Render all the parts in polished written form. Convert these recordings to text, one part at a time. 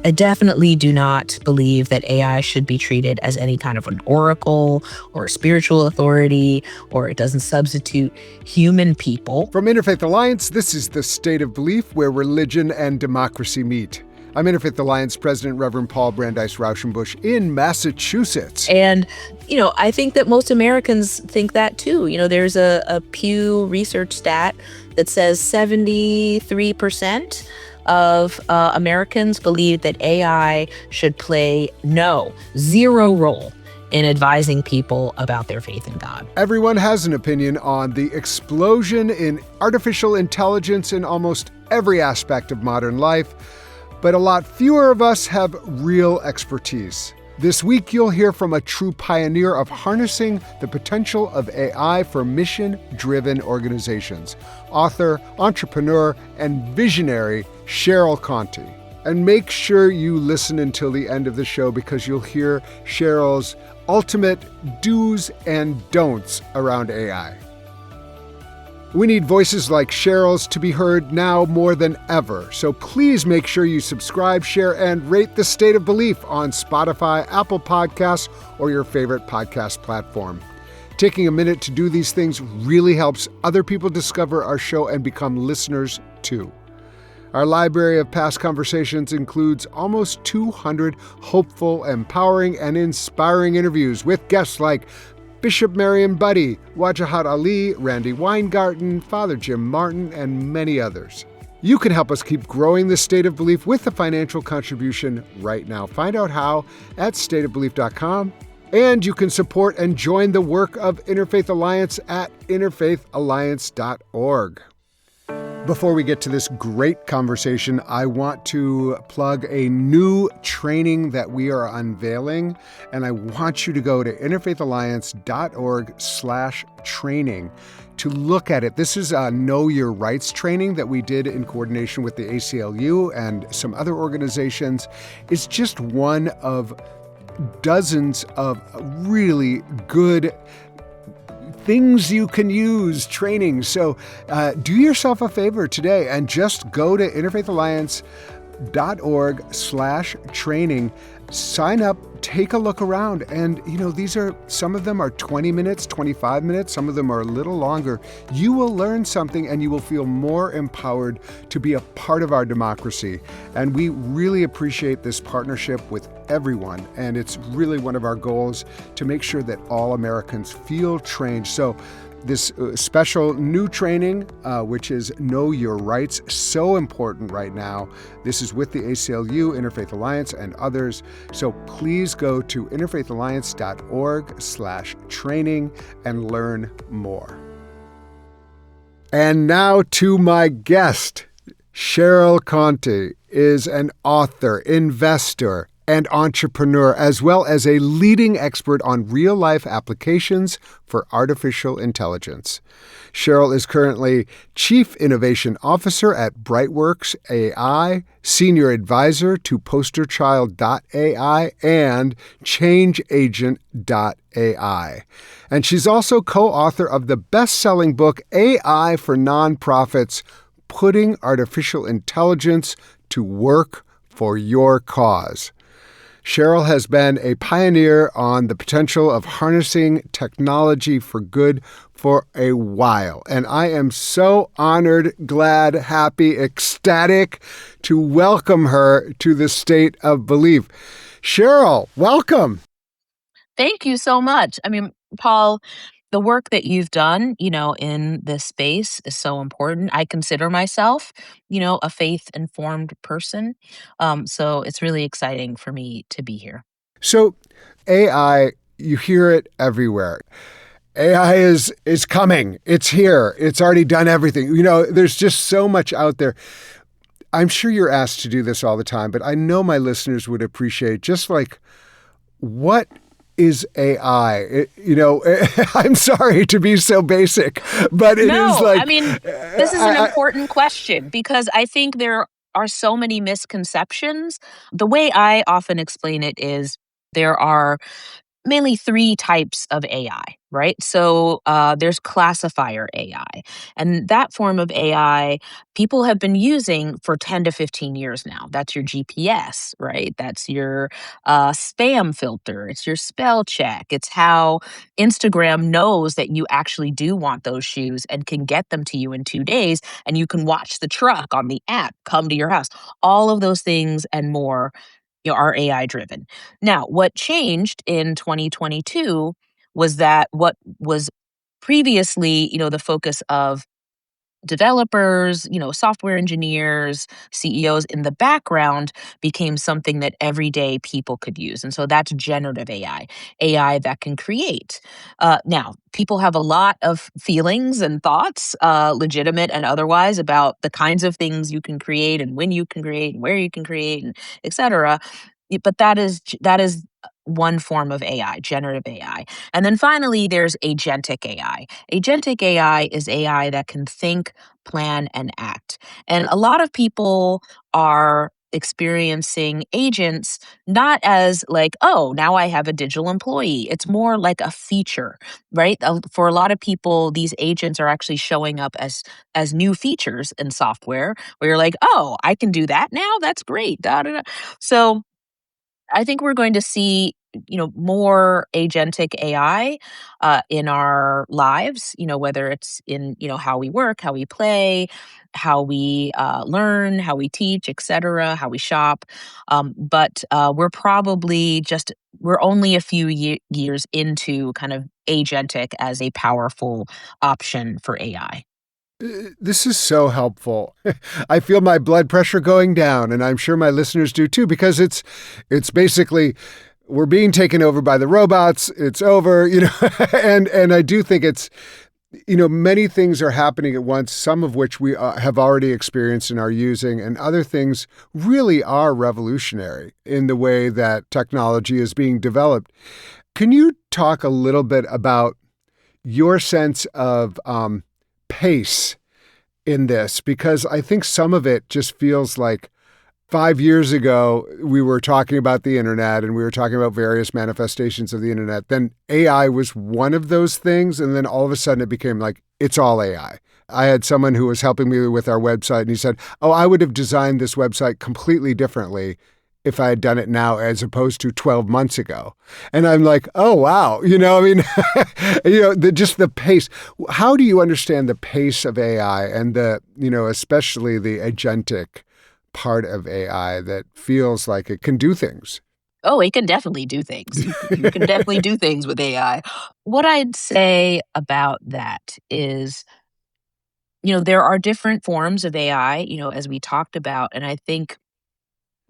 I definitely do not believe that AI should be treated as any kind of an oracle or a spiritual authority, or it doesn't substitute human people. From Interfaith Alliance, this is The State of Belief, where religion and democracy meet. I'm Interfaith Alliance President Reverend Paul Brandeis Raushenbush in Massachusetts. And, I think that most Americans think that too. There's a Pew Research stat that says 73% of Americans believe that AI should play zero role in advising people about their faith in God. Everyone has an opinion on the explosion in artificial intelligence in almost every aspect of modern life, but a lot fewer of us have real expertise. This week, you'll hear from a true pioneer of harnessing the potential of AI for mission-driven organizations, author, entrepreneur, and visionary Cheryl Contee. And make sure you listen until the end of the show because you'll hear Cheryl's ultimate do's and don'ts around AI. We need voices like Cheryl's to be heard now more than ever. So please make sure you subscribe, share, and rate The State of Belief on Spotify, Apple Podcasts, or your favorite podcast platform. Taking a minute to do these things really helps other people discover our show and become listeners too. Our library of past conversations includes almost 200 hopeful, empowering, and inspiring interviews with guests like Bishop Marion Buddy, Wajahat Ali, Randy Weingarten, Father Jim Martin, and many others. You can help us keep growing The State of Belief with a financial contribution right now. Find out how at stateofbelief.com. And you can support and join the work of Interfaith Alliance at interfaithalliance.org. Before we get to this great conversation, I want to plug a new training that we are unveiling, and I want you to go to interfaithalliance.org/training to look at it. This is a Know Your Rights training that we did in coordination with the ACLU and some other organizations. It's just one of dozens of really good things you can use, training. So do yourself a favor today and just go to interfaithalliance.org/training. Sign up, take a look around. And, some of them are 20 minutes, 25 minutes. Some of them are a little longer. You will learn something and you will feel more empowered to be a part of our democracy. And we really appreciate this partnership with everyone. And it's really one of our goals to make sure that all Americans feel trained. So this special new training, which is Know Your Rights, so important right now. This is with the ACLU, Interfaith Alliance, and others. So please go to interfaithalliance.org/training and learn more. And now to my guest. Cheryl Contee is an author, investor, and entrepreneur, as well as a leading expert on real-life applications for artificial intelligence. Cheryl is currently Chief Innovation Officer at Brightworks AI, Senior Advisor to Posterchild.ai, and ChangeAgent.ai. And she's also co-author of the best-selling book AI for Nonprofits, Putting Artificial Intelligence to Work for Your Cause. Cheryl has been a pioneer on the potential of harnessing technology for good for a while. And I am so honored, glad, happy, ecstatic to welcome her to the State of Belief. Cheryl, welcome. Thank you so much. Paul, the work that you've done, in this space is so important. I consider myself, a faith-informed person. So it's really exciting for me to be here. So AI, you hear it everywhere. AI is coming. It's here. It's already done everything. There's just so much out there. I'm sure you're asked to do this all the time, but I know my listeners would appreciate just what is AI? I'm sorry to be so basic, but it is this is an important question because I think there are so many misconceptions. The way I often explain it is there are mainly three types of AI, right? So there's classifier AI. And that form of AI, people have been using for 10 to 15 years now. That's your GPS, right? That's your spam filter. It's your spell check. It's how Instagram knows that you actually do want those shoes and can get them to you in 2 days. And you can watch the truck on the app come to your house. All of those things and more, are AI driven. Now, what changed in 2022 was that what was previously, the focus of developers, software engineers, CEOs in the background became something that everyday people could use. And so that's generative AI, AI that can create. Now, people have a lot of feelings and thoughts, legitimate and otherwise, about the kinds of things you can create and when you can create and where you can create and et cetera. But that is one form of AI, generative AI. And then finally, there's agentic AI. Agentic AI is AI that can think, plan, and act. And a lot of people are experiencing agents not as like, oh, now I have a digital employee. It's more like a feature, right? For a lot of people, these agents are actually showing up as new features in software where you're like, oh, I can do that now. That's great. Da, da, da. So I think we're going to see, more agentic AI in our lives, whether it's in, how we work, how we play, how we learn, how we teach, et cetera, how we shop. But we're only a few years into kind of agentic as a powerful option for AI. This is so helpful. I feel my blood pressure going down, and I'm sure my listeners do too, because it's basically we're being taken over by the robots. It's over, and I do think it's many things are happening at once, some of which we have already experienced and are using, and other things really are revolutionary in the way that technology is being developed. Can you talk a little bit about your sense of pace in this? Because I think some of it just feels like 5 years ago, we were talking about the internet and we were talking about various manifestations of the internet. Then AI was one of those things. And then all of a sudden it became like, it's all AI. I had someone who was helping me with our website and he said, oh, I would have designed this website completely differently if I had done it now as opposed to 12 months ago. And I'm like, oh, wow. Just the pace. How do you understand the pace of AI and especially the agentic part of AI that feels like it can do things? Oh, it can definitely do things. You can definitely do things with AI. What I'd say about that is, there are different forms of AI, as we talked about. And I think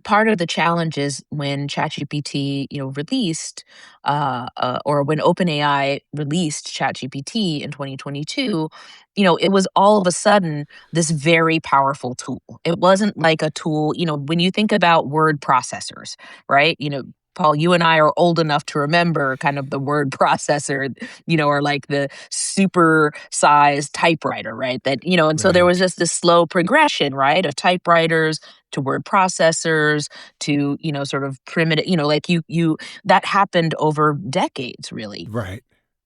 part of the challenge is when ChatGPT, released, or when OpenAI released ChatGPT in 2022, it was all of a sudden this very powerful tool. It wasn't like a tool, when you think about word processors, right? Paul, you and I are old enough to remember kind of the word processor, or like the super sized typewriter, right? And so there was Right. just this slow progression, right, of typewriters to word processors to, sort of primitive, like that happened over decades, really. Right.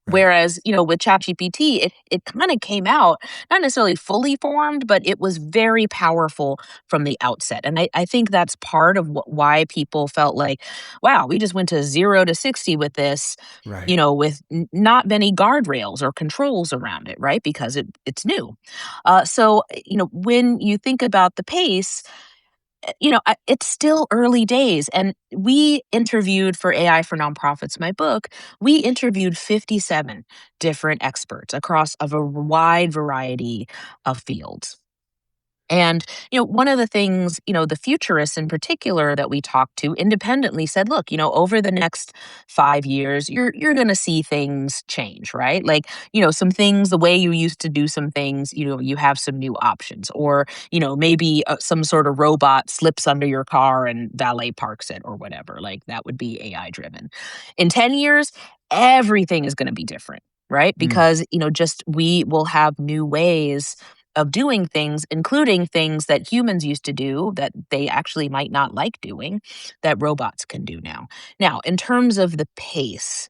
Right. Whereas, with ChatGPT, it kind of came out not necessarily fully formed, but it was very powerful from the outset. And I think that's part of why people felt like, wow, we just went to 0 to 60 with this, Right. with not many guardrails or controls around it, right? Because it's new. So, when you think about the pace, it's still early days. And we interviewed for AI for Nonprofits, my book, we interviewed 57 different experts across a wide variety of fields. And, one of the things, the futurists in particular that we talked to independently said, look, over the next 5 years, you're gonna see things change, right? Like, some things, the way you used to do some things, you have some new options. Or, maybe some sort of robot slips under your car and valet parks it or whatever. Like that would be AI driven. In 10 years, everything is gonna be different, right? Mm. Because, just we will have new ways of doing things, including things that humans used to do that they actually might not like doing, that robots can do now. Now, in terms of the pace,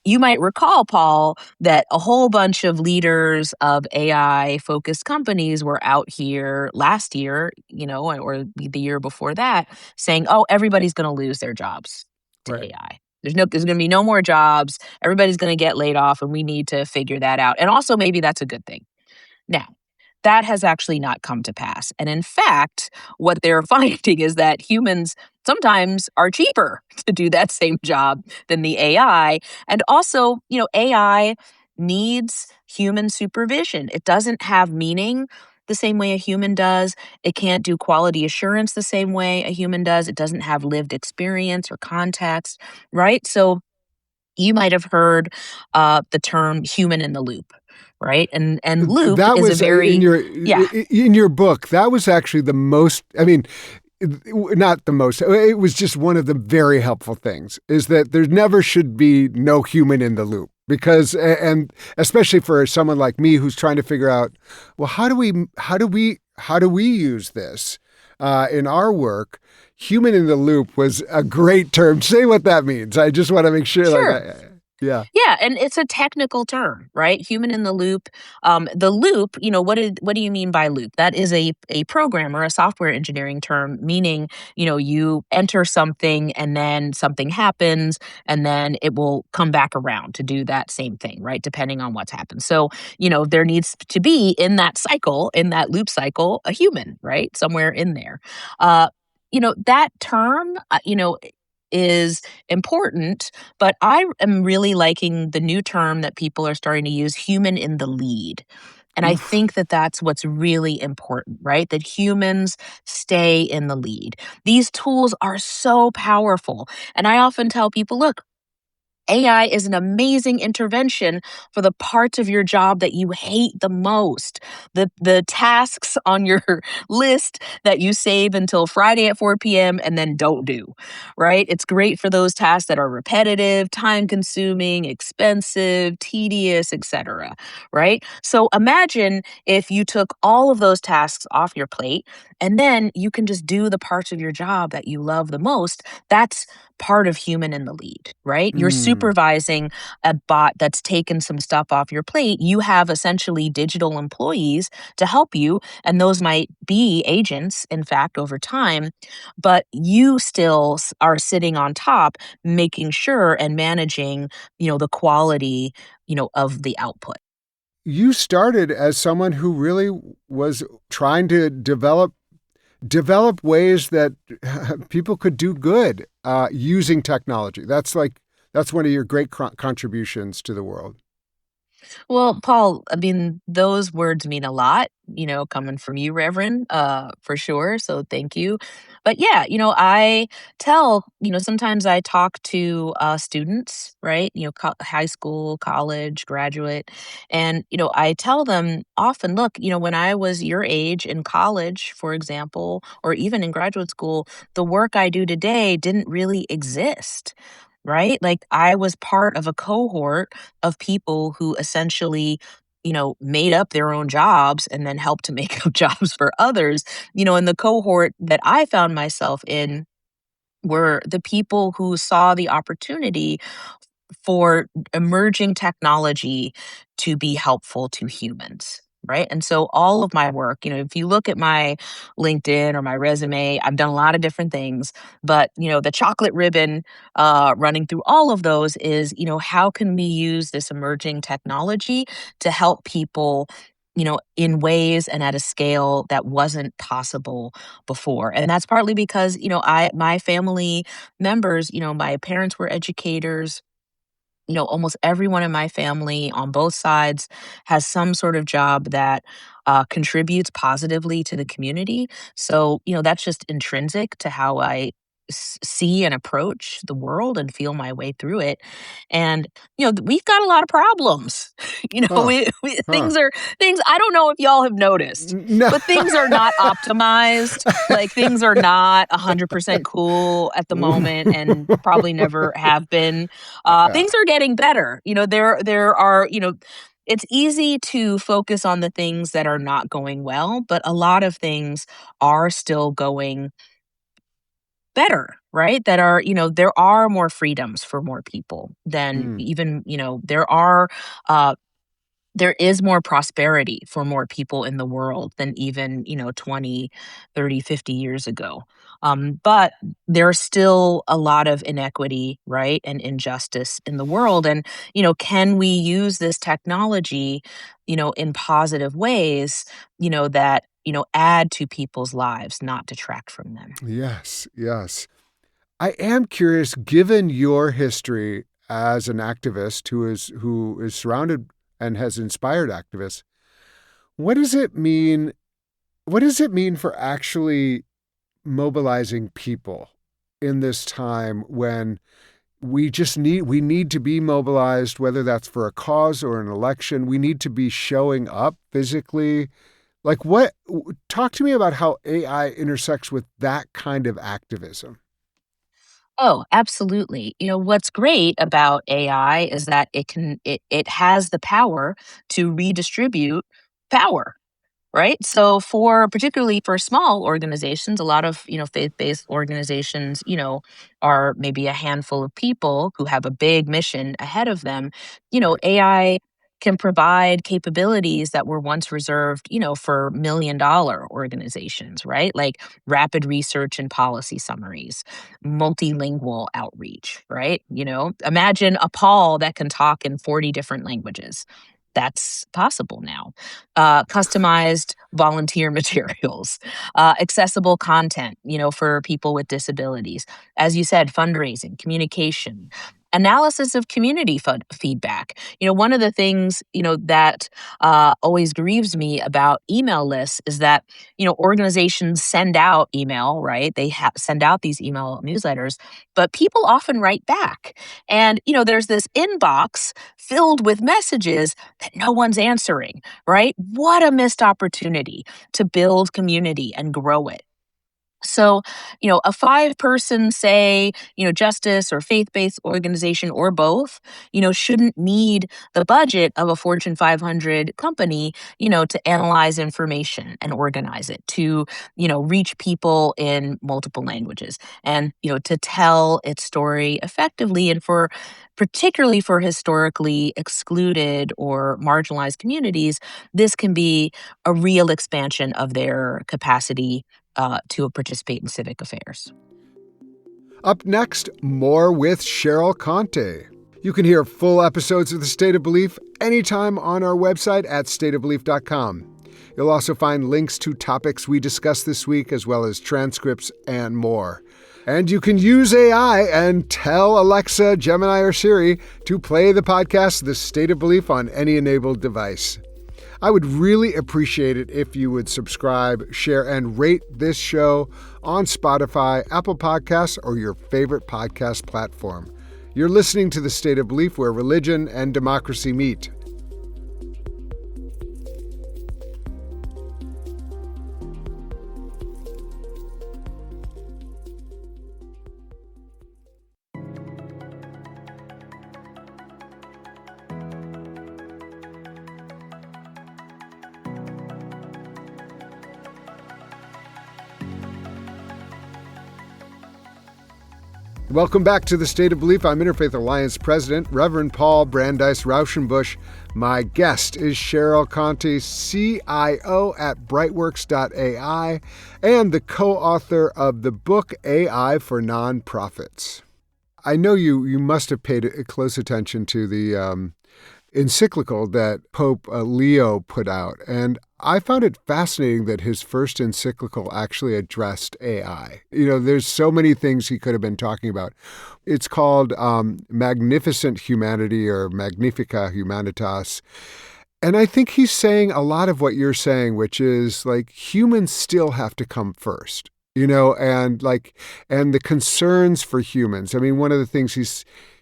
you might recall, Paul, that a whole bunch of leaders of AI focused companies were out here last year, or the year before that, saying, oh, everybody's going to lose their jobs to Right. AI. There's going to be no more jobs. Everybody's going to get laid off, and we need to figure that out. And also, maybe that's a good thing. Now, that has actually not come to pass. And in fact, what they're finding is that humans sometimes are cheaper to do that same job than the AI. And also, AI needs human supervision. It doesn't have meaning the same way a human does. It can't do quality assurance the same way a human does. It doesn't have lived experience or context, right? So you might have heard the term human in the loop, right? And loop That is a was very, yeah, in your book. That was actually the most. I mean, not the most. It was just one of the very helpful things. Is that there never should be no human in the loop because, and especially for someone like me who's trying to figure out, well, how do we use this in our work? Human in the loop was a great term. Say what that means. I just want to make sure, sure. yeah. Yeah, and it's a technical term, right? Human in the loop. The loop, what do you mean by loop? That is a program or a software engineering term, meaning, you enter something and then something happens and then it will come back around to do that same thing, right? Depending on what's happened. So, there needs to be in that cycle, in that loop cycle, a human, right? Somewhere in there. That term, is important, but I am really liking the new term that people are starting to use, human in the lead. And I Oof. think that that's what's really important, right? That humans stay in the lead. These tools are so powerful. And I often tell people, look, AI is an amazing intervention for the parts of your job that you hate the most. The tasks on your list that you save until Friday at 4 p.m. and then don't do, right? It's great for those tasks that are repetitive, time consuming, expensive, tedious, etc., right? So imagine if you took all of those tasks off your plate and then you can just do the parts of your job that you love the most. That's part of human in the lead, right? You're Mm. supervising a bot that's taken some stuff off your plate. You have essentially digital employees to help you, and those might be agents, in fact, over time, but you still are sitting on top, making sure and managing, the quality, of the output. You started as someone who really was trying to develop ways that people could do good using technology. That's one of your great contributions to the world. Well, Paul, I mean, those words mean a lot, coming from you, Reverend, for sure. So thank you. But yeah, I tell, sometimes I talk to students, right? High school, college, graduate. And, I tell them often, look, when I was your age in college, for example, or even in graduate school, the work I do today didn't really exist. Right? Like I was part of a cohort of people who essentially, made up their own jobs and then helped to make up jobs for others. And the cohort that I found myself in were the people who saw the opportunity for emerging technology to be helpful to humans. Right. And so all of my work, if you look at my LinkedIn or my resume, I've done a lot of different things. But, the chocolate ribbon running through all of those is, how can we use this emerging technology to help people? In ways and at a scale that wasn't possible before. And that's partly because, my family members, my parents were educators. Almost everyone in my family on both sides has some sort of job that contributes positively to the community. So, that's just intrinsic to how I see and approach the world and feel my way through it. And, we've got a lot of problems. Huh. Huh. Things, I don't know if y'all have noticed, No. but things are not optimized. Like things are not 100% cool at the moment and probably never have been. Yeah. Things are getting better. There are. it's easy to focus on the things that are not going well, but a lot of things are still going better, right? That are, there are more freedoms for more people than Mm, even, there is more prosperity for more people in the world than even 20, 30, 50 years ago. But there's still a lot of inequity, right, and injustice in the world. And can we use this technology in positive ways that add to people's lives, not detract from them? yes, yes. I am curious, given your history as an activist who is surrounded and has inspired activists, what does it mean? What does it mean for actually mobilizing people in this time when we need to be mobilized, whether that's for a cause or an election? We need to be showing up physically. Like talk to me about how AI intersects with that kind of activism. Oh, absolutely. What's great about AI is that it has the power to redistribute power. Right? So for particularly for small organizations, a lot of, faith-based organizations, are maybe a handful of people who have a big mission ahead of them. Right. AI can provide capabilities that were once reserved, for million-dollar organizations, right? Like rapid research and policy summaries, multilingual outreach, right? Imagine a Paul that can talk in 40 different languages. That's possible now. Customized volunteer materials, accessible content, for people with disabilities. As you said, fundraising, communication, analysis of community feedback. One of the things, that always grieves me about email lists is that, organizations send out email, right? They send out these email newsletters, but people often write back. And, there's this inbox filled with messages that no one's answering, right? What a missed opportunity to build community and grow it. So, a five-person, say, justice or faith-based organization or both, shouldn't need the budget of a Fortune 500 company, to analyze information and organize it, to, reach people in multiple languages and, to tell its story effectively and particularly for historically excluded or marginalized communities, this can be a real expansion of their capacity to participate in civic affairs. Up next, more with Cheryl Contee. You can hear full episodes of The State of Belief anytime on our website at stateofbelief.com. You'll also find links to topics we discussed this week, as well as transcripts and more. And you can use AI and tell Alexa, Gemini, or Siri to play the podcast The State of Belief on any enabled device. I would really appreciate it if you would subscribe, share, and rate this show on Spotify, Apple Podcasts, or your favorite podcast platform. You're listening to The State of Belief, where religion and democracy meet. Welcome back to The State of Belief. I'm Interfaith Alliance President, Reverend Paul Brandeis Raushenbush. My guest is Cheryl Contee, CIO at Brightworks.ai, and the co-author of the book AI for Nonprofits. I know you must have paid close attention to the encyclical that Pope Leo put out. And I found it fascinating that his first encyclical actually addressed AI. There's so many things he could have been talking about. It's called Magnificent Humanity or Magnifica Humanitas. And I think he's saying a lot of what you're saying, which is like humans still have to come first. And the concerns for humans. I mean, one of the things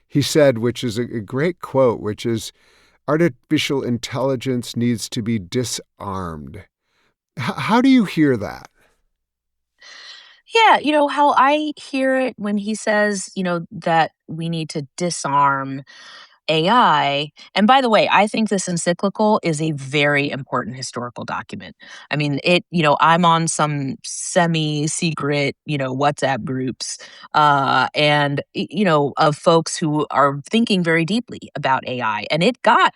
he said, which is a great quote, which is, artificial intelligence needs to be disarmed. How do you hear that? Yeah, how I hear it when he says, that we need to disarm. AI, and by the way, I think this encyclical is a very important historical document. I mean, I'm on some semi-secret, WhatsApp groups, of folks who are thinking very deeply about AI, and it got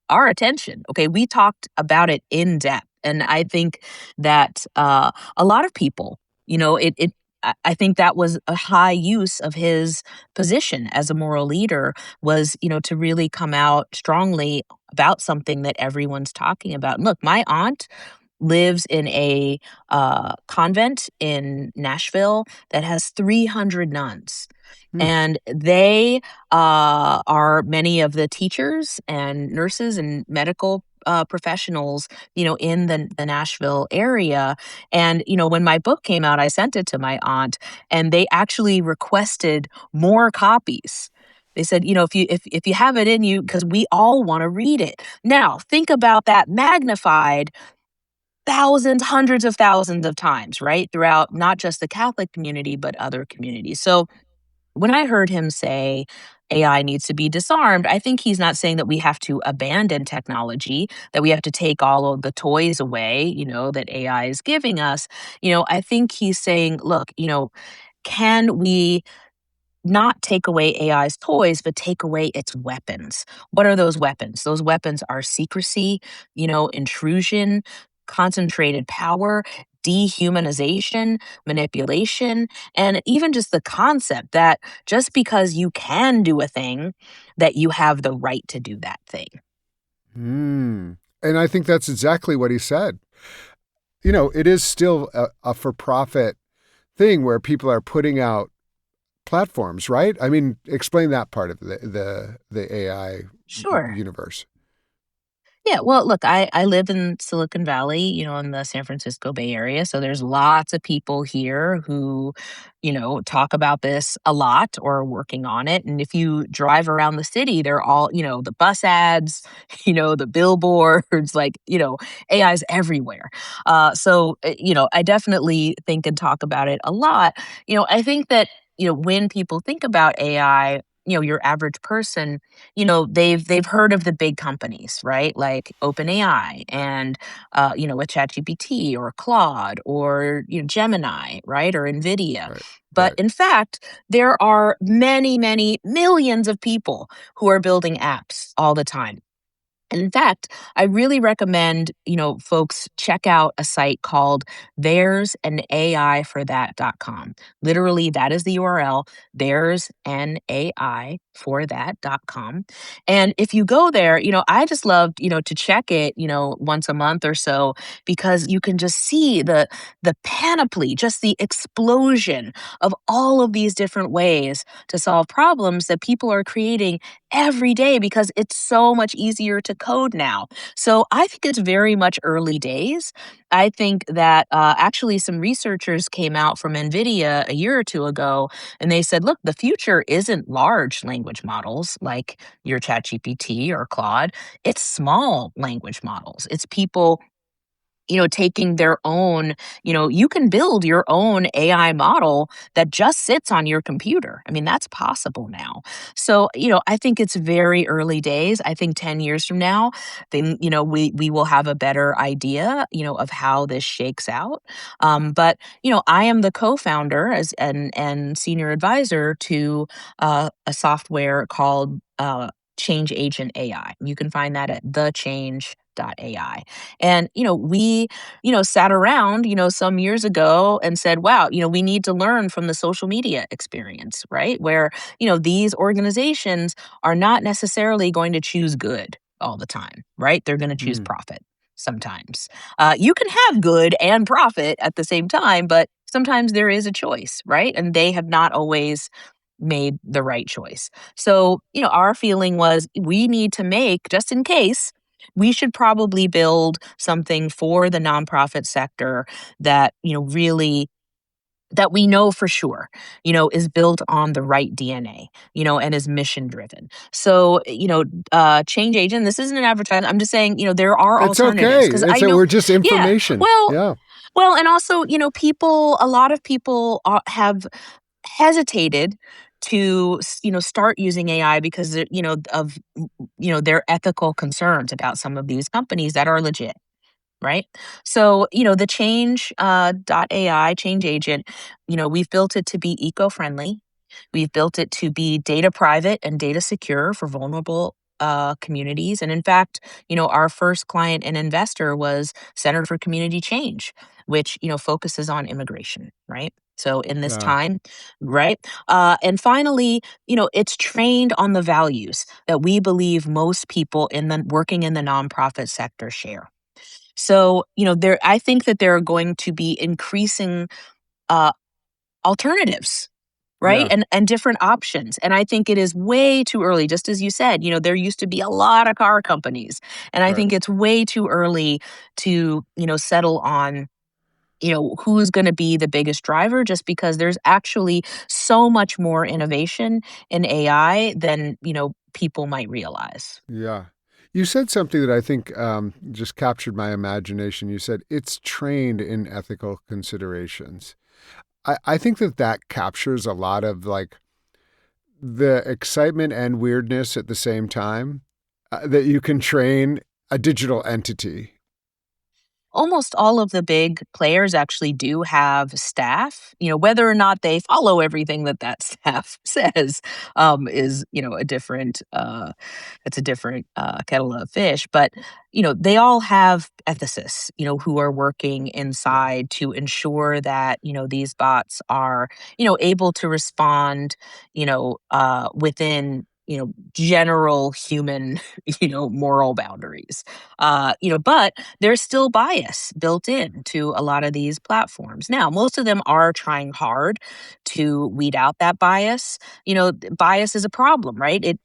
our attention. Okay, we talked about it in depth, and I think that a lot of people, it. I think that was a high use of his position as a moral leader was, to really come out strongly about something that everyone's talking about. And look, my aunt lives in a convent in Nashville that has 300 nuns. Hmm. And they are many of the teachers and nurses and medical professionals, in the Nashville area. And, when my book came out, I sent it to my aunt, and they actually requested more copies. They said, if you have it in you, because we all want to read it. Now, think about that magnified thousands, hundreds of thousands of times, right? Throughout not just the Catholic community, but other communities. So when I heard him say AI needs to be disarmed, I think he's not saying that we have to abandon technology, that we have to take all of the toys away, that AI is giving us. I think he's saying, look, can we not take away AI's toys, but take away its weapons? What are those weapons? Those weapons are secrecy, intrusion, concentrated power, dehumanization, manipulation, and even just the concept that just because you can do a thing, that you have the right to do that thing. Hmm. And I think that's exactly what he said. It is still a for-profit thing where people are putting out platforms, right? I mean, explain that part of the AI Sure. universe. Yeah, well, look, I live in Silicon Valley, in the San Francisco Bay Area. So there's lots of people here who, talk about this a lot or are working on it. And if you drive around the city, they're all, the bus ads, the billboards, like, AI's everywhere. I definitely think and talk about it a lot. I think that, when people think about AI, your average person, they've heard of the big companies, right? Like OpenAI and with ChatGPT or Claude or Gemini, right? Or Nvidia. Right. But Right. in fact, there are many, many millions of people who are building apps all the time. And in fact, I really recommend, folks check out a site called there's an AI for that.com. Literally, that is the URL, there's an AI for that.com. And if you go there, I just love, to check it, once a month or so, because you can just see the panoply, just the explosion of all of these different ways to solve problems that people are creating every day because it's so much easier to code now. So I think it's very much early days. I think that actually some researchers came out from NVIDIA a year or two ago, and they said, look, the future isn't large language models like your ChatGPT or Claude. It's small language models. It's people taking their own, you can build your own AI model that just sits on your computer. I mean, that's possible now. So, I think it's very early days. I think 10 years from now, then, we will have a better idea, of how this shakes out. But, I am the co-founder and senior advisor to a software called Change Agent AI. You can find that at thechange.ai. And, we, sat around, some years ago and said, wow, we need to learn from the social media experience, right? Where, these organizations are not necessarily going to choose good all the time, right? They're going to choose Mm. profit sometimes. You can have good and profit at the same time, but sometimes there is a choice, right? And they have not always made the right choice. So, our feeling was we need to make, just in case, we should probably build something for the nonprofit sector that, really that we know for sure, is built on the right DNA, and is mission driven. So, change agent, this isn't an advertisement. I'm just saying, there are It's alternatives okay. because I It's know, we're just yeah, information. well, Yeah. and also, a lot of people hesitated start using AI because of their ethical concerns about some of these companies that are legit, right? So, the AI, change agent, we've built it to be eco-friendly. We've built it to be data private and data secure for vulnerable communities. And in fact, our first client and investor was Center for Community Change, which, focuses on immigration, right? So in this Yeah. time, right? And finally, it's trained on the values that we believe most people working in the nonprofit sector share. So, I think that there are going to be increasing uh, alternatives, right? Yeah. And different options. And I think it is way too early, just as you said, there used to be a lot of car companies. And I Right. think it's way too early to, settle on, who's going to be the biggest driver, just because there's actually so much more innovation in AI than, people might realize. Yeah. You said something that I think just captured my imagination. You said it's trained in ethical considerations. I think that captures a lot of like the excitement and weirdness at the same time, that you can train a digital entity. Almost all of the big players actually do have staff. Whether or not they follow everything that staff says, is, a different it's a different kettle of fish. But they all have ethicists, who are working Yeah. inside to ensure that these bots are able to respond, within general human moral boundaries. But there's still bias built in to a lot of these platforms. Now, most of them are trying hard to weed out that bias. Bias is a problem, right?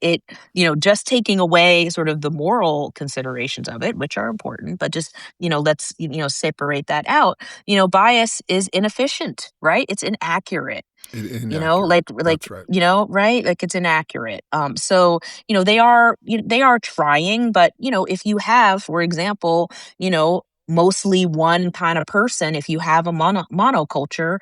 Just taking away sort of the moral considerations of it, which are important, but just, let's, separate that out. Bias is inefficient, right? It's inaccurate. Inaccurate. Like, That's right. right? Like it's inaccurate. So, they are trying, but if you have, for example, mostly one kind of person, if you have a monoculture,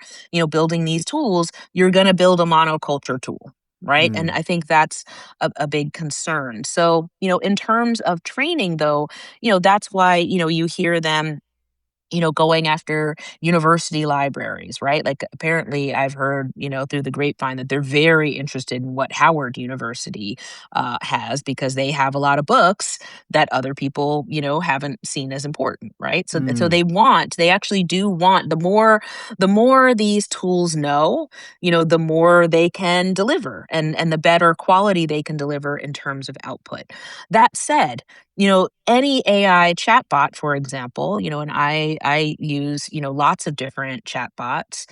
building these tools, you're going to build a monoculture tool. Right. And Mm. I think that's a big concern. So, in terms of training, though, that's why, you hear them going after university libraries, right? Like apparently I've heard, through the grapevine that they're very interested in what Howard University has, because they have a lot of books that other people, haven't seen as important, right? So Mm. they actually do want the more these tools know, the more they can deliver, and the better quality they can deliver in terms of output. That said, any AI chatbot, for example, and I use, lots of different chatbots,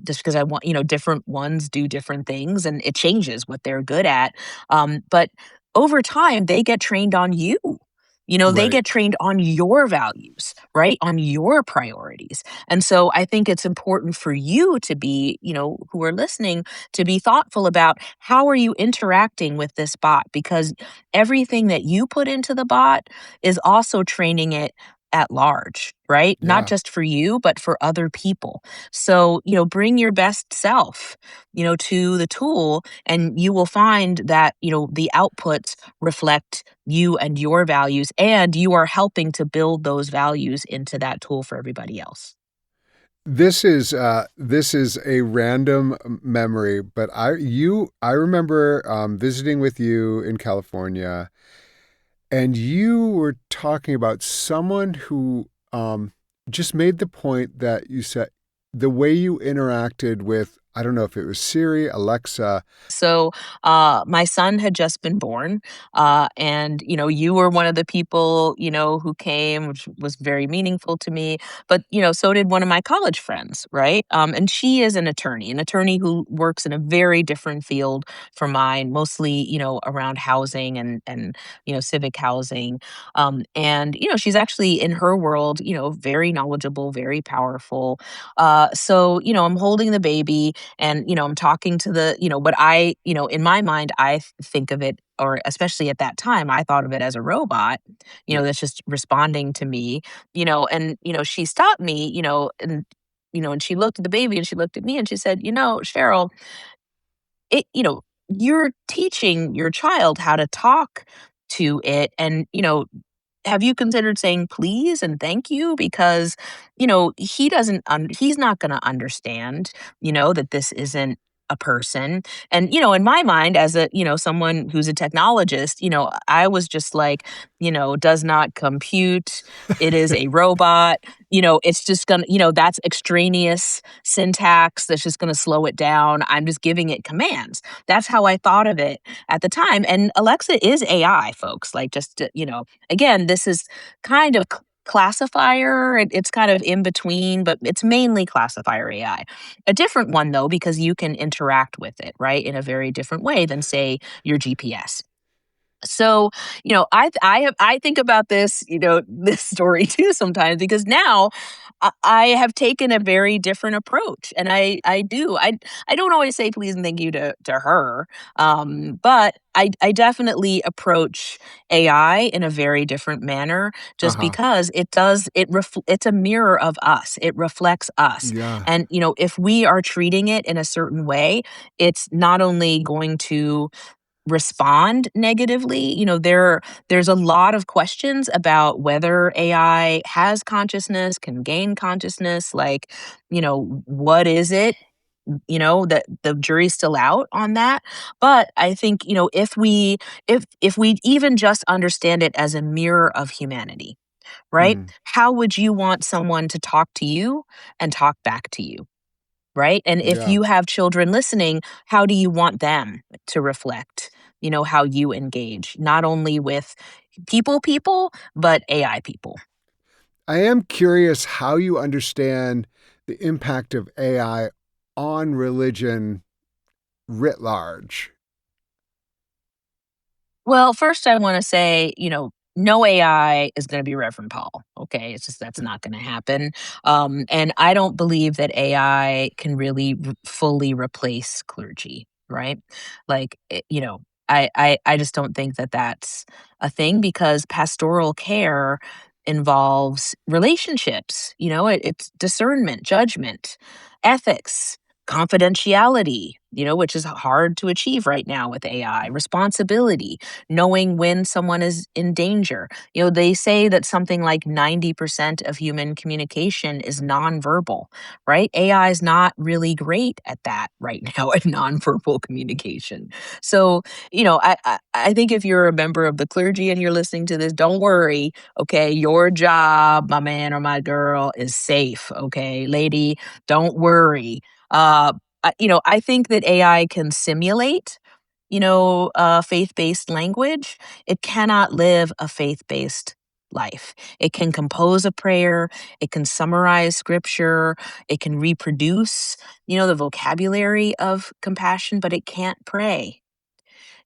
just because I want, different ones do different things and it changes what they're good at. But over time, they get trained on you. They Right. get trained on your values, right? On your priorities. And so I think it's important for you to be, who are listening, to be thoughtful about how are you interacting with this bot, because everything that you put into the bot is also training it at large, right? Not Yeah. just for you, but for other people. So, bring your best self, to the tool, and you will find that, the outputs reflect you and your values, and you are helping to build those values into that tool for everybody else. This is a random memory, but I remember visiting with you in California, and you were talking about someone who just made the point that you said the way you interacted with, I don't know if it was Siri, Alexa. So, my son had just been born, and you were one of the people who came, which was very meaningful to me. But so did one of my college friends, right? And she is an attorney who works in a very different field from mine, mostly around housing and civic housing. And she's actually in her world, very knowledgeable, very powerful. So I'm holding the baby, and I'm talking to the what I in my mind think of it, or especially at that time I thought of it as a robot, Yeah. that's just responding to me, and she stopped me, and and she looked at the baby and she looked at me and she said, Cheryl, you're teaching your child how to talk to it. And, have you considered saying please and thank you? Because, he's not going to understand, that this isn't a person. And, in my mind, as someone who's a technologist, I was just like, does not compute. It is a robot. It's just gonna, that's extraneous syntax that's just gonna slow it down. I'm just giving it commands. That's how I thought of it at the time. And Alexa is AI, folks. Like, just again, this is kind of classifier. It's kind of in between, but it's mainly classifier AI. A different one though, because you can interact with it, right, in a very different way than, say, your GPS. So, I think about this, this story too sometimes, because now I have taken a very different approach, and I don't always say please and thank you to her, but I definitely approach AI in a very different manner, just Uh-huh. because it's a mirror of us. It reflects us, Yeah. and if we are treating it in a certain way, it's not only going to respond negatively. There's a lot of questions about whether AI has consciousness, can gain consciousness, like, what is it? That the jury's still out on that. But I think, if we even just understand it as a mirror of humanity, right? Mm. How would you want someone to talk to you and talk back to you? Right? And if Yeah. you have children listening, how do you want them to reflect, how you engage, not only with people, but AI people? I am curious how you understand the impact of AI on religion writ large. Well, first I want to say, no AI is going to be Reverend Paul. Okay, it's just that's not going to happen. And I don't believe that AI can really fully replace clergy. Right? Like, I just don't think that that's a thing, because pastoral care involves relationships. It's discernment, judgment, ethics, confidentiality, which is hard to achieve right now with AI, responsibility, knowing when someone is in danger. They say that something like 90% of human communication is nonverbal, right? AI is not really great at that right now, at nonverbal communication. So, I think if you're a member of the clergy and you're listening to this, don't worry. Okay. Your job, my man or my girl, is safe. Okay. Lady, don't worry. I think that AI can simulate, faith-based language. It cannot live a faith-based life. It can compose a prayer, it can summarize scripture, it can reproduce, the vocabulary of compassion, but it can't pray.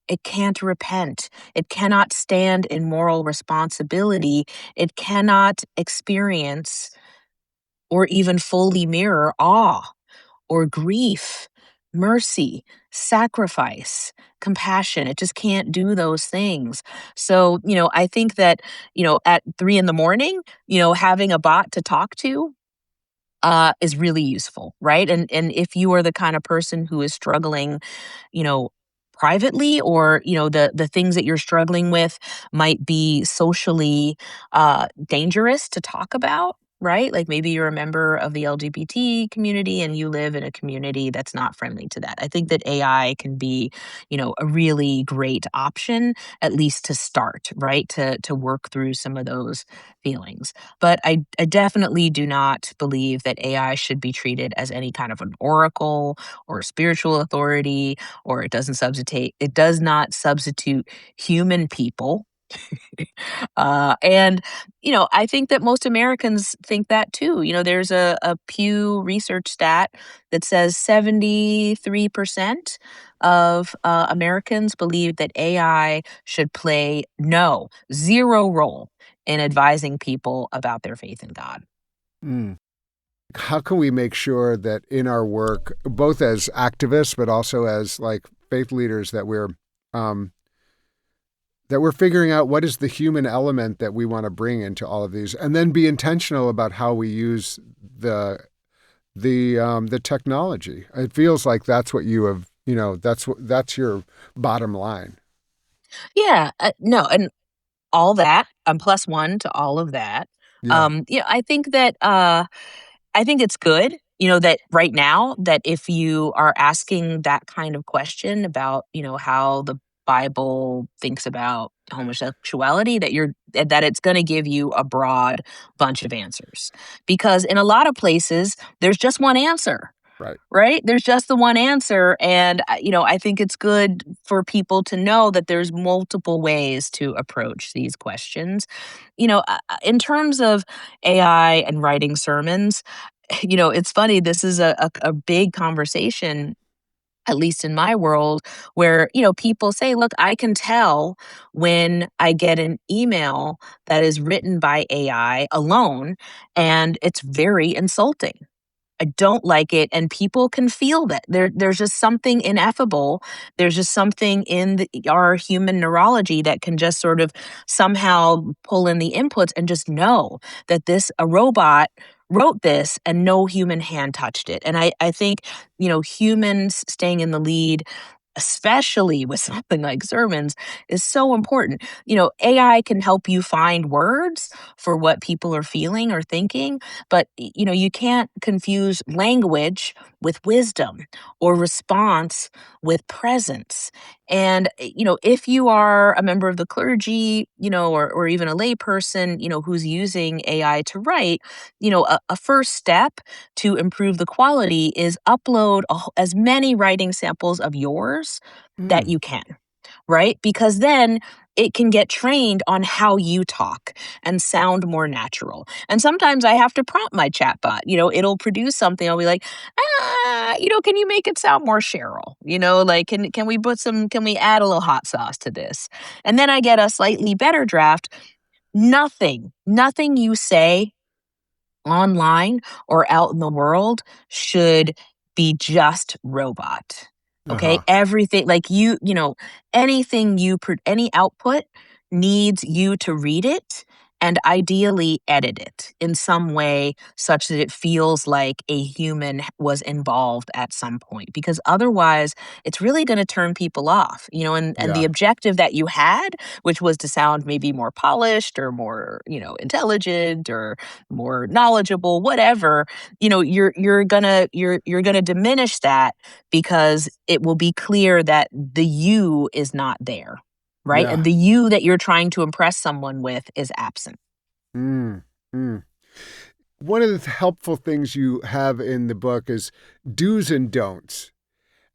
It can't repent. It cannot stand in moral responsibility. It cannot experience or even fully mirror awe or grief, mercy, sacrifice, compassion. It just can't do those things. So, I think that, at 3 in the morning, having a bot to talk to is really useful, right? And if you are the kind of person who is struggling, you know, privately, or the things that you're struggling with might be socially dangerous to talk about, right? Like, maybe you're a member of the LGBT community and you live in a community that's not friendly to that. I think that AI can be, a really great option, at least to start, right? To work through some of those feelings. But I definitely do not believe that AI should be treated as any kind of an oracle or a spiritual authority, or it does not substitute human people. And I think that most Americans think that too. There's a Pew Research stat that says 73% of Americans believe that AI should play zero role in advising people about their faith in God. Mm. How can we make sure that in our work, both as activists but also as like faith leaders, um, that we're figuring out what is the human element that we want to bring into all of these, and then be intentional about how we use the technology. It feels like that's what you have That's your bottom line. Yeah, no, and all that, I'm plus one to all of that. Yeah. I think that I think it's good, that right now that if you are asking that kind of question about, how the Bible thinks about homosexuality, that it's going to give you a broad bunch of answers. Because in a lot of places, there's just one answer. Right. Right? There's just the one answer. And, I think it's good for people to know that there's multiple ways to approach these questions. In terms of AI and writing sermons, it's funny. This is a big conversation, at least in my world, where, people say, look, I can tell when I get an email that is written by AI alone, and it's very insulting. I don't like it, and people can feel that. There's just something ineffable. There's just something in our human neurology that can just sort of somehow pull in the inputs and just know that a robot wrote this and no human hand touched it. And I think, humans staying in the lead, especially with something like sermons, is so important. AI can help you find words for what people are feeling or thinking, but you can't confuse language with wisdom or response with presence. And if you are a member of the clergy, or even a layperson, who's using AI to write, a first step to improve the quality is upload as many writing samples of yours that Mm. you can, right? Because then it can get trained on how you talk and sound more natural. And sometimes I have to prompt my chatbot. It'll produce something. I'll be like, can you make it sound more Cheryl? Like, can we add a little hot sauce to this? And then I get a slightly better draft. Nothing you say online or out in the world should be just robot. Okay? Uh-huh. Everything, like, anything any output needs you to read it and ideally edit it in some way such that it feels like a human was involved at some point, because otherwise it's really going to turn people off. And the Yeah. objective that you had, which was to sound maybe more polished or more, intelligent or more knowledgeable, whatever, you're gonna diminish that, because it will be clear that the you is not there, right? Yeah. And the you that you're trying to impress someone with is absent. Mm. Mm. One of the helpful things you have in the book is do's and don'ts.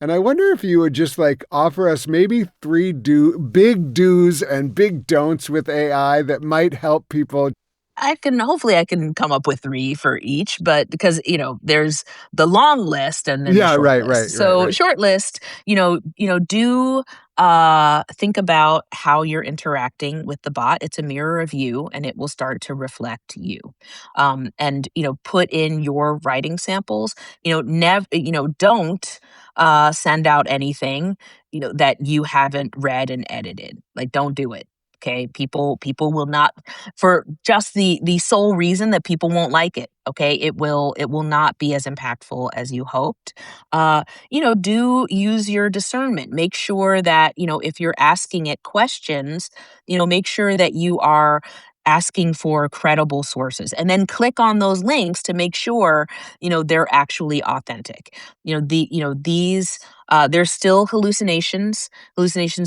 And I wonder if you would just like offer us maybe three big do's and big don'ts with AI that might help people. Hopefully I can come up with 3 for each, but because, there's the long list and then the Yeah, short right, list. right, right, So right. short list, do think about how you're interacting with the bot. It's a mirror of you, and it will start to reflect you. And put in your writing samples. Don't send out anything that you haven't read and edited. Like, don't do it. Okay, people will not, for just the sole reason that people won't like it. Okay, it will not be as impactful as you hoped. Do use your discernment. Make sure that if you're asking it questions, make sure that you are asking for credible sources, and then click on those links to make sure they're actually authentic. These there's still hallucinations,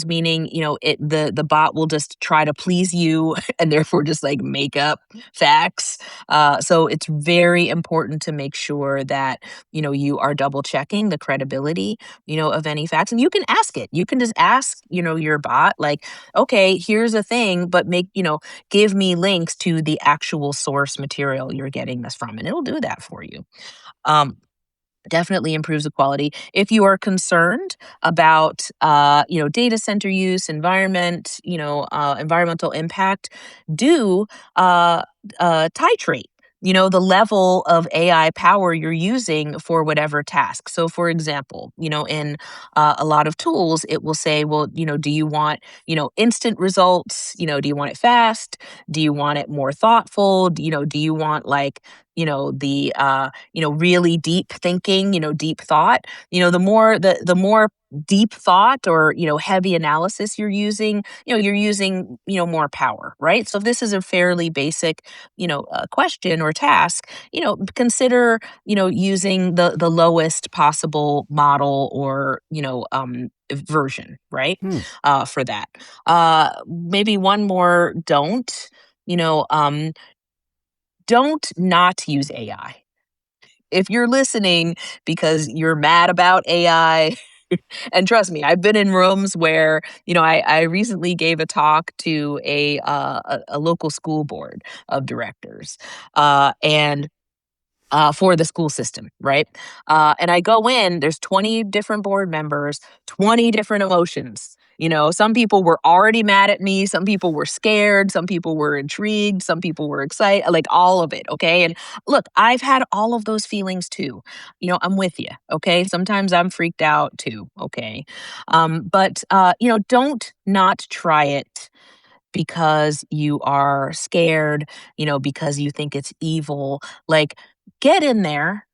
meaning the bot will just try to please you and therefore just like make up facts. So it's very important to make sure that you are double checking the credibility of any facts. And you can ask it, you can just ask your bot, like, okay, here's a thing, but give me links to the actual source material you're getting this from, and it'll do that for you. um, Definitely improves the quality. If you are concerned about, data center use, environmental impact, do titrate, the level of AI power you're using for whatever task. So, for example, in a lot of tools, it will say, well, do you want, instant results? Do you want it fast? Do you want it more thoughtful? Do you want like really deep thinking, deep thought, the more deep thought or, heavy analysis you're using, you're using, more power, right? So if this is a fairly basic, question or task, consider, using the lowest possible model or, version, right? Hmm. For that. Maybe one more you know, um, don't not use AI. If you're listening because you're mad about AI, and trust me, I've been in rooms where, I recently gave a talk to a local school board of directors, and for the school system, right? And I go in, there's 20 different board members, 20 different emotions. Some people were already mad at me, some people were scared, some people were intrigued, some people were excited, like all of it, okay? And look, I've had all of those feelings too. I'm with you, okay? Sometimes I'm freaked out too, okay? But don't not try it because you are scared, because you think it's evil. Like, get in there,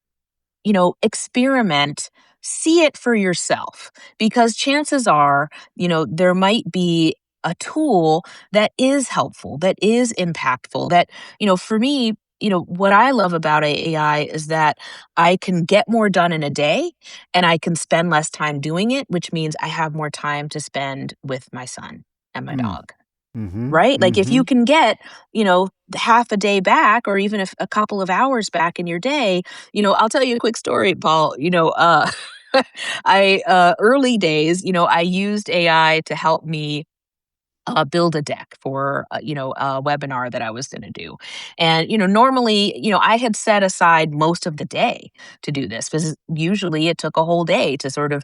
experiment, see it for yourself, because chances are, there might be a tool that is helpful, that is impactful, that, for me, what I love about AI is that I can get more done in a day and I can spend less time doing it, which means I have more time to spend with my son and my Hmm. dog. Mm-hmm. Right? Like if Mm-hmm. you can get, half a day back or even a couple of hours back in your day, I'll tell you a quick story, Paul. Early days, I used AI to help me build a deck for a webinar that I was going to do. And normally, I had set aside most of the day to do this because usually it took a whole day to sort of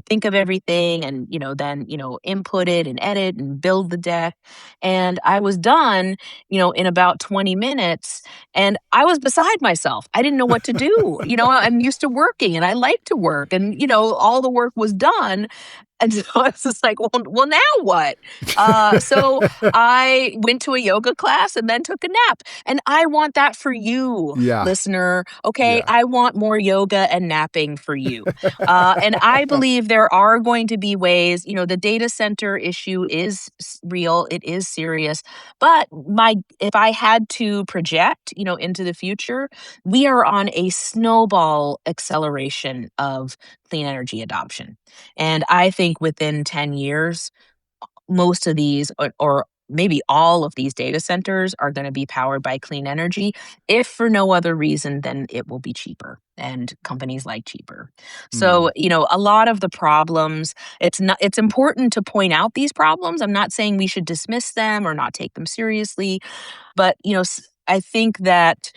think of everything and then input it and edit and build the deck. And I was done in about 20 minutes, and I was beside myself. I didn't know what to do. I'm used to working and I like to work, and all the work was done, and so I was just like, well, now what? So I went to a yoga class and then took a nap. And I want that for you, Yeah. listener. Okay. Yeah. I want more yoga and napping for you. And I believe there are going to be ways, the data center issue is real, it is serious. But if I had to project, into the future, we are on a snowball acceleration of clean energy adoption. And I think within 10 years, most of these, or maybe all of these data centers are going to be powered by clean energy, if for no other reason than it will be cheaper. And companies like cheaper. Mm. So, a lot of the problems, it's important to point out these problems. I'm not saying we should dismiss them or not take them seriously, but, I think that,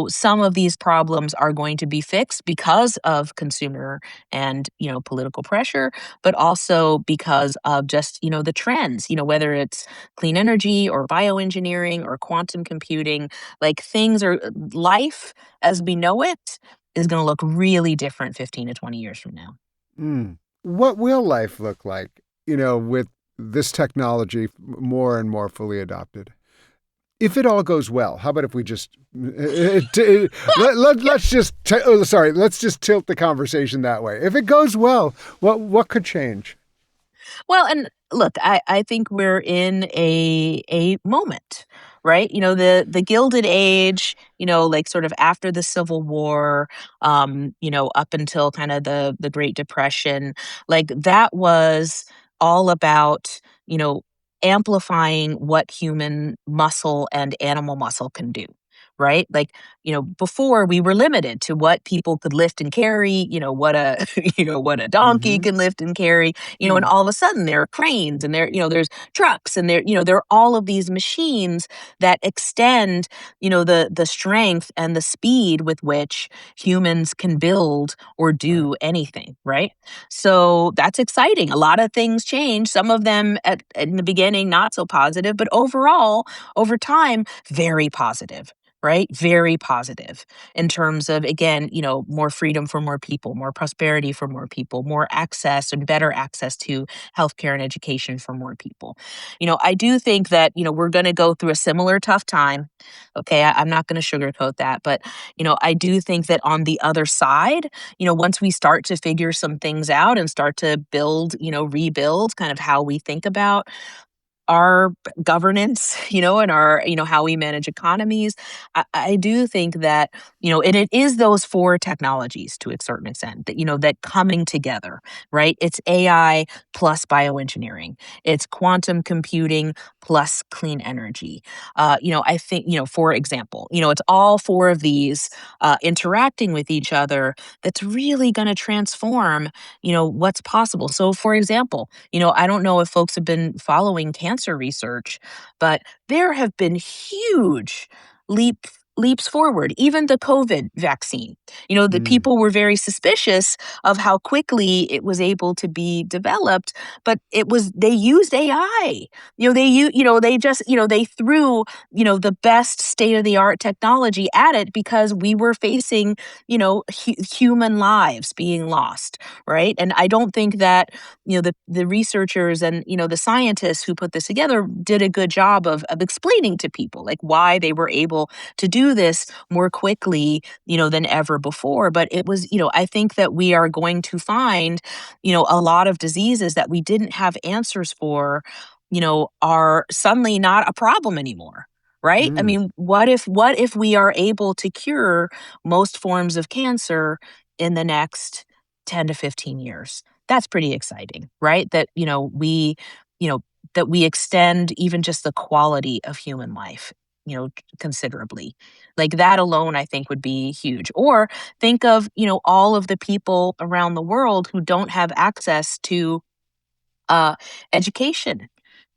some of these problems are going to be fixed because of consumer and, political pressure, but also because of just, the trends, whether it's clean energy or bioengineering or quantum computing, like life as we know it is going to look really different 15 to 20 years from now. Mm. What will life look like, with this technology more and more fully adopted? If it all goes well, how about if we just let's just let's just tilt the conversation that way. If it goes well, what could change? Well, and look, I think we're in a moment, right? The Gilded Age, like sort of after the Civil War, up until kind of the Great Depression, like that was all about, amplifying what human muscle and animal muscle can do. Right? Like, before we were limited to what people could lift and carry, what a, what a donkey Mm-hmm. can lift and carry, and Hmm. all of a sudden there are cranes and there's trucks and there are all of these machines that extend, the strength and the speed with which humans can build or Right. do anything, right? So that's exciting. A lot of things change. Some of them in the beginning not so positive, but overall, over time, very positive. right? Very positive in terms of, again, more freedom for more people, more prosperity for more people, more access and better access to healthcare and education for more people. I do think that, we're going to go through a similar tough time. Okay. I'm not going to sugarcoat that. But, I do think that on the other side, once we start to figure some things out and start to build, rebuild kind of how we think about our governance, and our, how we manage economies. I do think that, and it is those four technologies to a certain extent that, that coming together, right? It's AI plus bioengineering, it's quantum computing plus clean energy. I think, for example, it's all four of these interacting with each other that's really going to transform, what's possible. So, for example, I don't know if folks have been following cancer research, but there have been huge leaps forward. Even the COVID vaccine, the Mm. people were very suspicious of how quickly it was able to be developed, but they used AI. They just, they threw, the best state of the art technology at it because we were facing, human lives being lost, right? And I don't think that the researchers and the scientists who put this together did a good job of explaining to people like why they were able to do this more quickly than ever before. But it was, I think that we are going to find a lot of diseases that we didn't have answers for, are suddenly not a problem anymore. Right? I Mm. mean, what if we are able to cure most forms of cancer in the next 10 to 15 years? That's pretty exciting, right? That, you know, that we extend even just the quality of human life, considerably. Like that alone, I think would be huge. Or think of, all of the people around the world who don't have access to uh, education,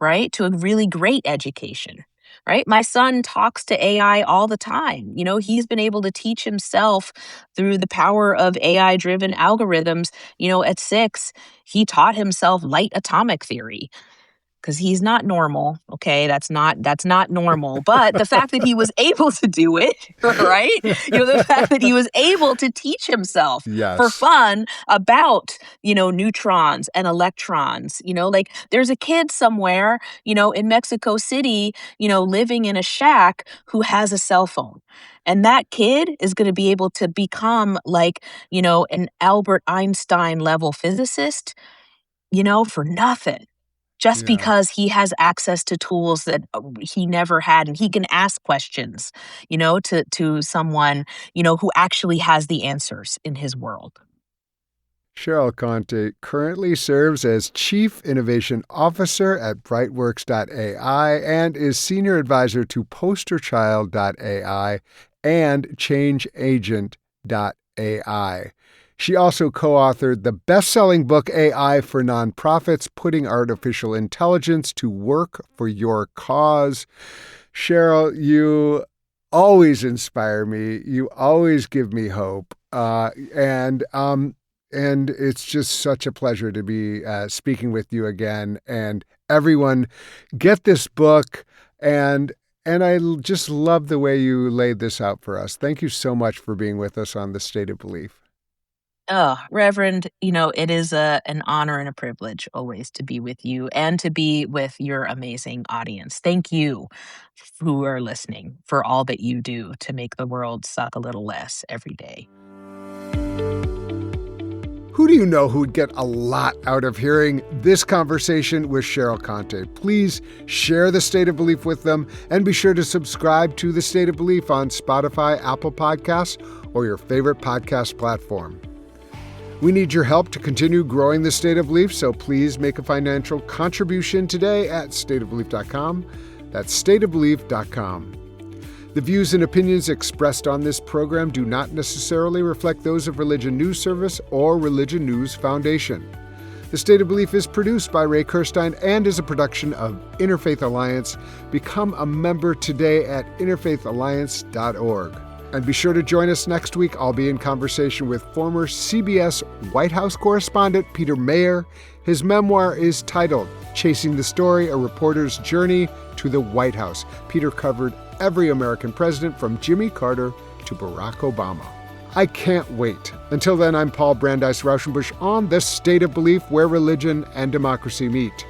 right? To a really great education, right? My son talks to AI all the time. He's been able to teach himself through the power of AI driven algorithms. At 6, he taught himself light atomic theory because he's not normal. Okay, that's not normal. But the fact that he was able to do it, right? The fact that he was able to teach himself for Yes. fun about neutrons and electrons. Like there's a kid somewhere in Mexico City living in a shack who has a cell phone. And that kid is going to be able to become like, an Albert Einstein level physicist, for nothing just Yeah. because he has access to tools that he never had and he can ask questions to someone who actually has the answers in his world. Cheryl Contee currently serves as Chief Innovation Officer at Brightworks.ai and is Senior Advisor to Posterchild.ai and ChangeAgent.ai. She also co-authored the best-selling book AI for Nonprofits, Putting Artificial Intelligence to Work for Your Cause. Cheryl, you always inspire me. You always give me hope. And it's just such a pleasure to be speaking with you again. And everyone, get this book. And I just love the way you laid this out for us. Thank you so much for being with us on The State of Belief. Oh, Reverend, it is an honor and a privilege always to be with you and to be with your amazing audience. Thank you who are listening for all that you do to make the world suck a little less every day. Who do you know who would get a lot out of hearing this conversation with Cheryl Contee? Please share The State of Belief with them and be sure to subscribe to The State of Belief on Spotify, Apple Podcasts, or your favorite podcast platform. We need your help to continue growing The State of Belief, so please make a financial contribution today at stateofbelief.com. That's stateofbelief.com. The views and opinions expressed on this program do not necessarily reflect those of Religion News Service or Religion News Foundation. The State of Belief is produced by Ray Kirstein and is a production of Interfaith Alliance. Become a member today at interfaithalliance.org. And be sure to join us next week. I'll be in conversation with former CBS White House correspondent Peter Mayer. His memoir is titled Chasing the Story, A Reporter's Journey to the White House. Peter covered every American president from Jimmy Carter to Barack Obama. I can't wait. Until then, I'm Paul Brandeis Raushenbush on The State of Belief, where religion and democracy meet.